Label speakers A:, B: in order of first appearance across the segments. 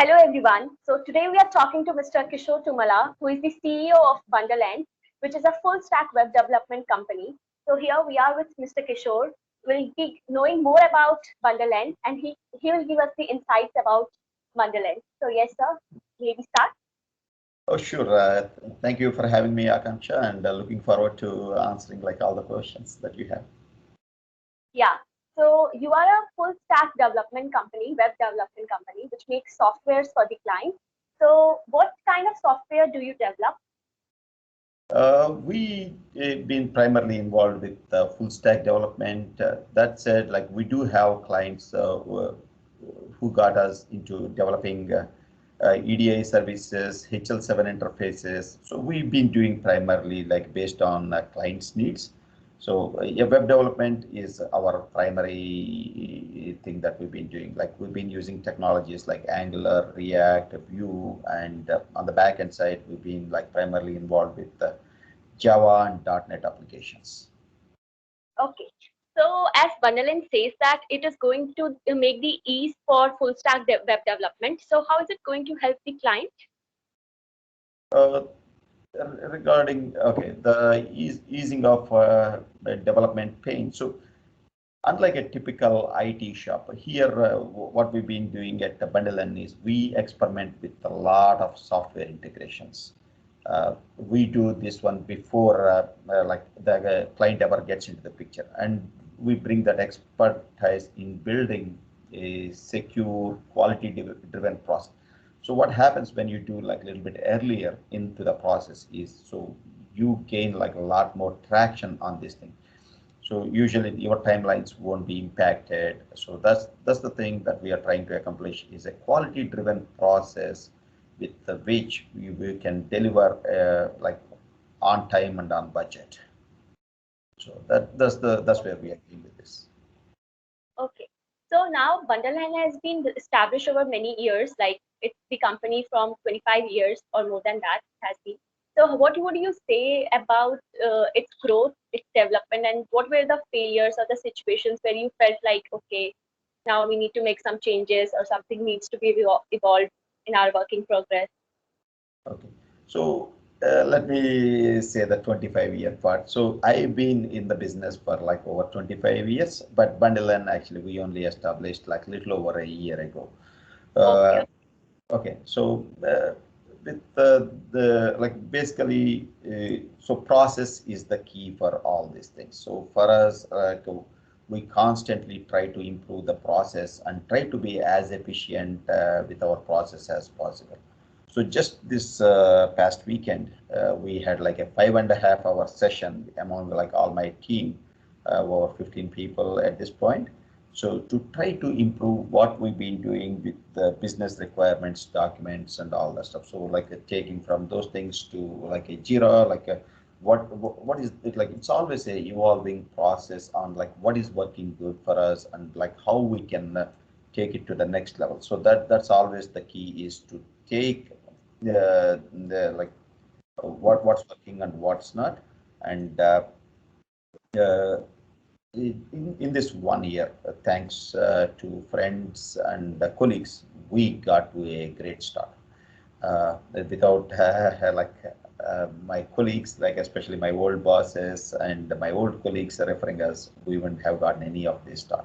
A: Hello everyone. So today we are talking to Mr. Kishore Tumala, who is the CEO of BundleN, which is a full stack web development company. So here we are with Mr. Kishore. We'll be knowing more about BundleN and he will give us the insights about BundleN. So yes, sir, may we start?
B: Oh, sure. Thank you for having me, Akanksha, and looking forward to answering like all the questions that you have.
A: Yeah. So you are a full stack development company, web development company, which makes softwares for the client. So what kind of software do you develop?
B: We've been primarily involved with full stack development. That said, like we do have clients who got us into developing EDI services, HL7 interfaces. So we've been doing primarily like based on clients' needs. So yeah, web development is our primary thing that we've been doing. Like we've been using technologies like Angular, React, Vue, and on the backend side, we've been like primarily involved with Java and .NET applications.
A: Okay. So as BundleN says that it is going to make the ease for full stack web development. So how is it going to help the client?
B: Uh, Regarding the easing of development pain. So unlike a typical IT shop, here what we've been doing at the BundleN is we experiment with a lot of software integrations. We do this one before like the client ever gets into the picture, and we bring that expertise in building a secure, quality-driven process. So what happens when you do like a little bit earlier into the process is so you gain like a lot more traction on this thing. So usually your timelines won't be impacted. So that's the thing that we are trying to accomplish is a quality driven process with which we can deliver like on time and on budget. So that's where we are going with this.
A: Okay. So now BundleN has been established over many years, like it's the company from 25 years or more than that has been. So what would you say about its growth, its development, and what were the failures or the situations where you felt like, okay, now we need to make some changes or something needs to be evolved in our working progress?
B: Okay. So let me say the 25-year part. So I've been in the business for like over 25 years, but BundleN actually we only established like little over a year ago.
A: Okay.
B: Okay, so with the like basically, so process is the key for all these things. So for us, we constantly try to improve the process and try to be as efficient with our process as possible. So just this past weekend, we had like a 5.5 hour session among like all my team, over 15 people at this point. So to try to improve what we've been doing with the business requirements, documents, and all that stuff. So like taking from those things to like a Jira, like a what is it like? It's always a evolving process on like what is working good for us and like how we can take it to the next level. So that's always the key is to take the like what's working and what's not, and uh, in this 1 year, thanks to friends and colleagues, we got to a great start. Without like my colleagues, like especially my old bosses and my old colleagues referring us, we wouldn't have gotten any of this start.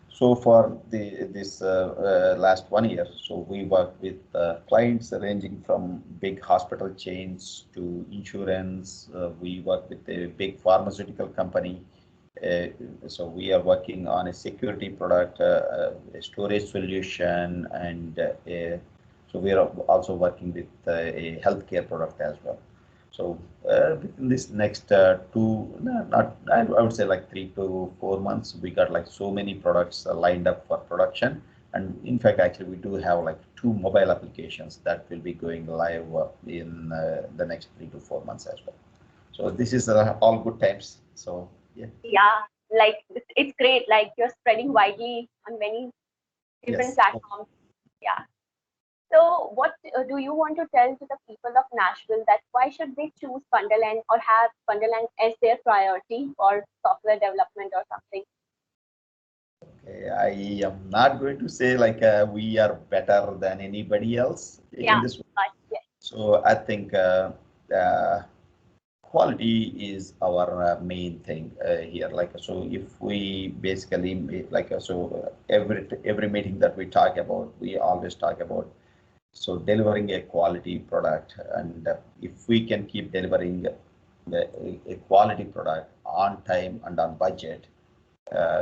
B: So for this last 1 year, so we work with clients ranging from big hospital chains to insurance. We work with a big pharmaceutical company. Uh, so we are working on a security product, a storage solution, and so we are also working with a healthcare product as well. So within this next two, no, not I would say like 3 to 4 months, we got like so many products lined up for production. And in fact, actually, we do have like 2 mobile applications that will be going live in the next 3 to 4 months as well. So this is all good times. So yeah.
A: Yeah, like it's great. Like you're spreading widely on many different
B: Yes.
A: platforms. Yeah. So, what do you want to tell to the people of Nashville that why should they choose BundleN or have BundleN as their priority for software development or something?
B: Okay, I am not going to say like we are better than anybody else in
A: Yeah,
B: this.
A: but yes.
B: So I think uh, quality is our main thing here. Like so, if we basically every meeting that we talk about, we always talk about so delivering a quality product, and if we can keep delivering a quality product on time and on budget,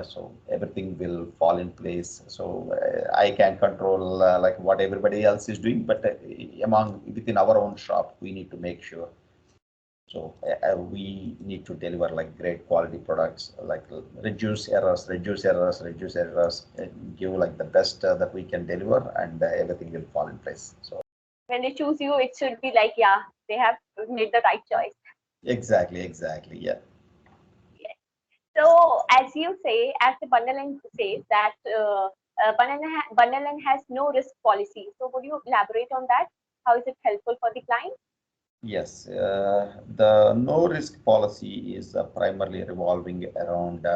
B: so everything will fall in place. So I can control like what everybody else is doing, but among within our own shop, we need to make sure. So we need to deliver like great quality products, like reduce errors, and give like the best that we can deliver, and everything will fall in place. So
A: When they choose you, it should be like, yeah, they have made the right choice.
B: exactly, yeah.
A: Yes. So, as you say, as the BundleN says that BundleN has no risk policy. So, would you elaborate on that? How is it helpful for the client?
B: Yes, the no risk policy is primarily revolving around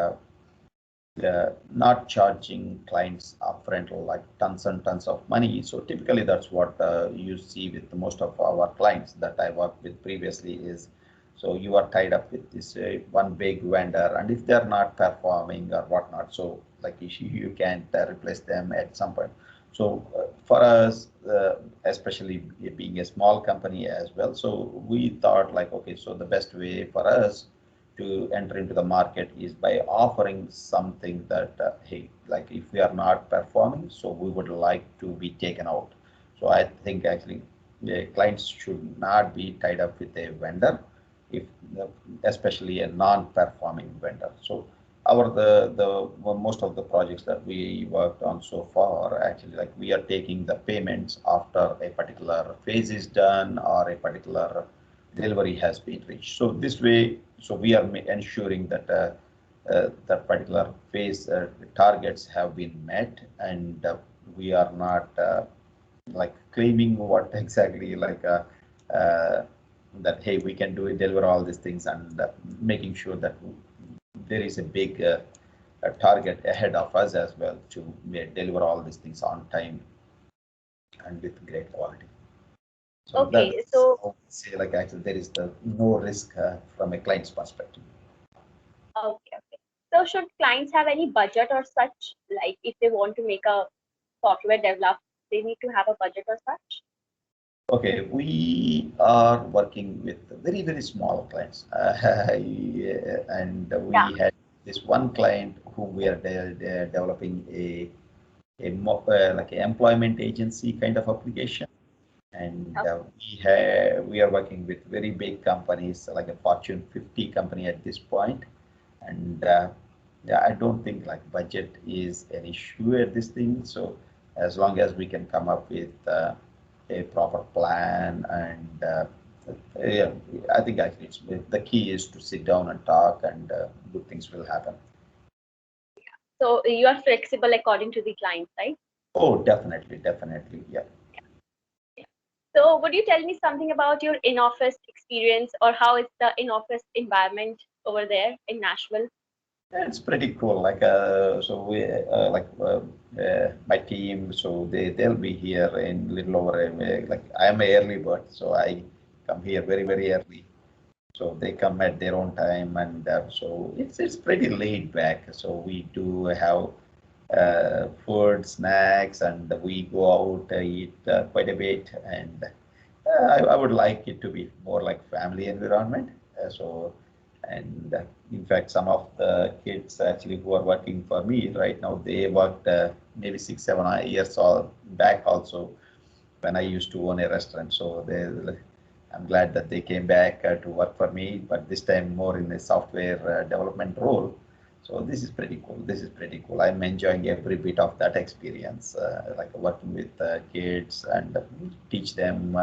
B: not charging clients upfront like tons and tons of money. So typically that's what you see with most of our clients that I worked with previously is, so you are tied up with this one big vendor, and if they're not performing or whatnot, so like you can't replace them at some point. So for us, especially being a small company as well, so we thought like, okay, so the best way for us to enter into the market is by offering something that hey, like if we are not performing, so we would like to be taken out. So I think actually the clients should not be tied up with a vendor, if especially a non-performing vendor. So our the well, most of the projects that we worked on so far, actually like we are taking the payments after a particular phase is done or a particular delivery has been reached. So this way, so we are ensuring that that particular phase targets have been met, and we are not like claiming what exactly like that hey, we can do it, deliver all these things, and making sure that there is a big target ahead of us as well to deliver all these things on time and with great quality. So
A: Okay,
B: that's
A: so
B: how we say like actually there is the no risk from a client's perspective.
A: okay, okay. So, should clients have any budget or such? Like, if they want to make a software develop, they need to have a budget or such?
B: Okay, we are working with very small clients, and
A: Yeah.
B: we had this one client who we are developing like an employment agency kind of application, and
A: Okay.
B: we are working with very big companies like a Fortune 50 company at this point, and yeah, I don't think like budget is an issue at this thing. So as long as we can come up with a proper plan, and yeah, I think actually the key is to sit down and talk, and good things will happen.
A: So, you are flexible according to the client, right?
B: Oh, definitely, yeah.
A: Yeah. So, would you tell me something about your in-office experience or how is the in-office environment over there in Nashville?
B: It's pretty cool. Like so we my team. So they'll be here in little over like I am a early bird, so I come here very early. So they come at their own time, and so it's pretty laid back. So we do have food, snacks, and we go out eat quite a bit. And I would like it to be more like family environment. So, and in fact, some of the kids actually who are working for me right now, they worked maybe 6, 7 years all back also when I used to own a restaurant. So I'm glad that they came back to work for me, but this time more in a software development role. So this is pretty cool. This is pretty cool. I'm enjoying every bit of that experience, like working with kids and teach them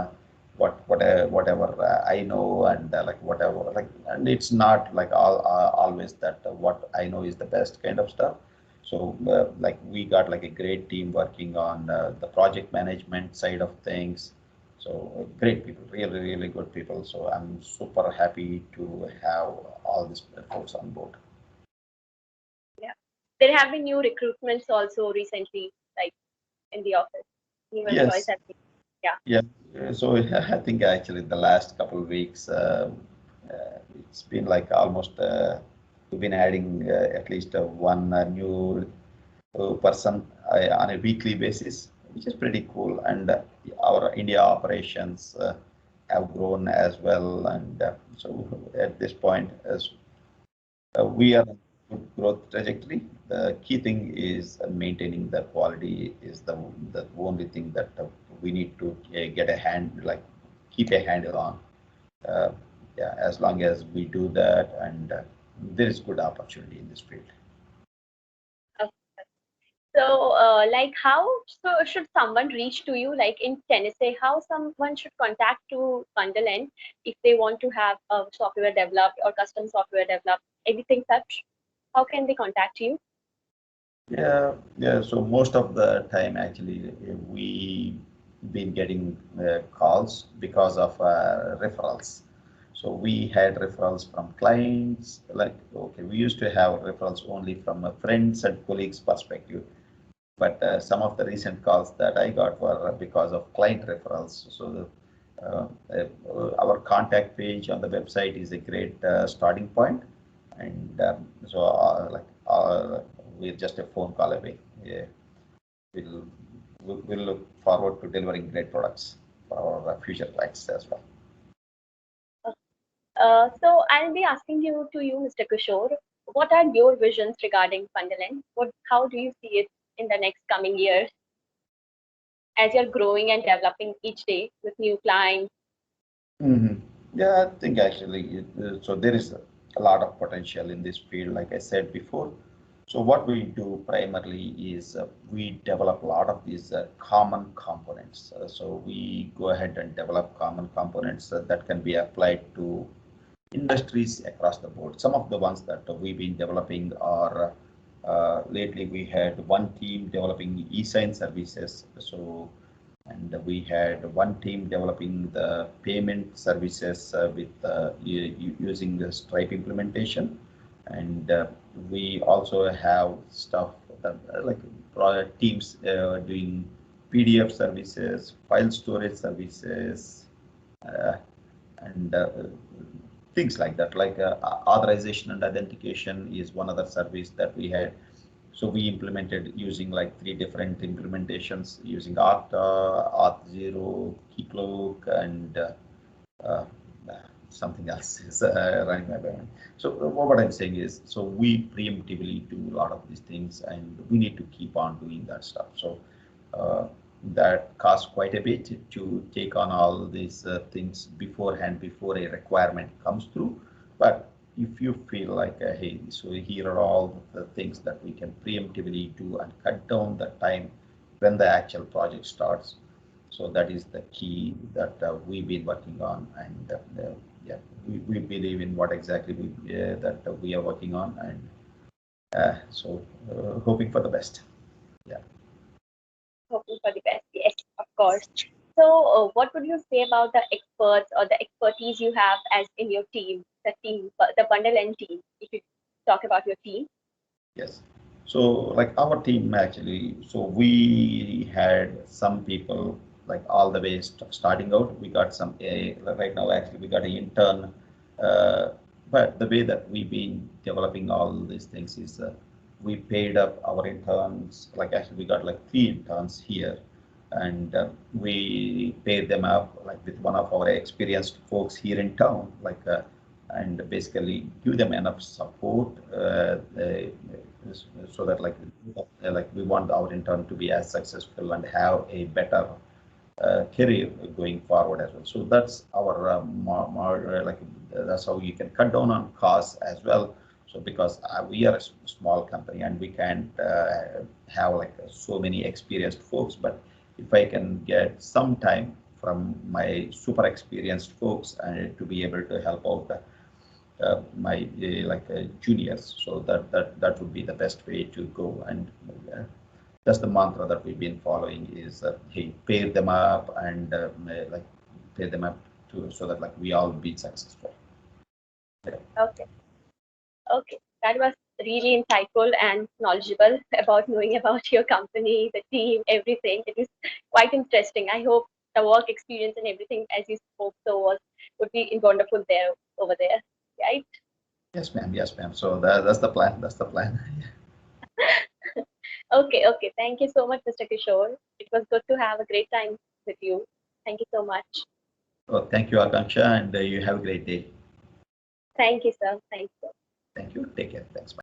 B: whatever I know, and like whatever like, and it's not like always that what I know is the best kind of stuff. So like we got like a great team working on the project management side of things. So great people, really good people. So I'm super happy to have all these folks on board.
A: Yeah. There have been new recruitments also recently, like in the office. New employees
B: Yes.
A: have been, yeah.
B: Yeah. So I think actually the last couple of weeks, it's been like almost we've been adding at least one new person on a weekly basis, which is pretty cool. And our India operations have grown as well. And so at this point, as we are on a good growth trajectory. The key thing is maintaining the quality is the only thing that we need to get a hand, like keep a handle on. Uh, yeah, as long as we do that, and there is good opportunity in this field.
A: So, like, how so should someone reach to you? Like in Tennessee, how someone should contact to BundleN if they want to have a software developed or custom software developed, anything such? How can they contact you?
B: Yeah, yeah. So most of the time, actually, we been getting calls because of referrals. So we had referrals from clients. Like, okay, we used to have referrals only from friends and colleagues perspective. But some of the recent calls that I got were because of client referrals. So our contact page on the website is a great starting point, and so we're just a phone call away. Yeah, we'll, we'll look forward to delivering great products for our future clients as well.
A: So I'll be asking you, Mr. Kishore, what are your visions regarding BundleN? How do you see it in the next coming years as you're growing and developing each day with new clients?
B: Hmm. Yeah, I think actually, so there is a lot of potential in this field, like I said before. So what we do primarily is we develop a lot of these common components. So we go ahead and develop common components that can be applied to industries across the board. Some of the ones that we've been developing are lately we had one team developing e-sign services. So and we had one team developing the payment services with using the Stripe implementation, and we also have stuff that teams doing PDF services, file storage services, uh, and things like that. Like authorization and authentication is one other service that we had. So we implemented using like three different implementations using Auth0, Keycloak, and uh, something else is running my brain. So what I'm saying is, so we preemptively do a lot of these things, and we need to keep on doing that stuff. So uh, that costs quite a bit to take on all these things beforehand before a requirement comes through. But if you feel like, hey, so here are all the things that we can preemptively do and cut down the time when the actual project starts. So that is the key that we've been working on, and yeah, we believe in what exactly that we are working on, and so hoping for the best. Yeah.
A: Hoping for the best, yes, of course. So, what would you say about the experts or the expertise you have as in your team, the BundleN team? If you talk about your team.
B: Yes. So like our team actually, so we had some people like all the way starting out. We got some right now actually we got an intern, uh, but the way that we've been developing all these things is we paid up our interns. Like actually we got like three interns here, and we paid them up like with one of our experienced folks here in town, like. And basically give them enough support so that like we want our intern to be as successful and have a better career going forward as well. So that's our more like that's how you can cut down on costs as well. So because we are a small company and we can't have like so many experienced folks, but if I can get some time from my super experienced folks and to be able to help out my juniors. So that would be the best way to go, and that's the mantra that we've been following is hey, pair them up and like pair them up to so that like we all be successful. Yeah.
A: Okay, okay, that was really insightful and knowledgeable about knowing about your company, the team, everything. It is quite interesting. I hope the work experience and everything, as you spoke, so was would be wonderful there over there, right?
B: Yes, ma'am. Yes, ma'am. So that's the plan. That's the plan.
A: Okay, okay. Thank you so much, Mr. Kishore. It was good to have a great time with you. Thank you so much.
B: Oh, thank you, Akanksha, and you have a great day.
A: Thank you, sir. Thank you.
B: Thank you. Take care. Thanks. Bye.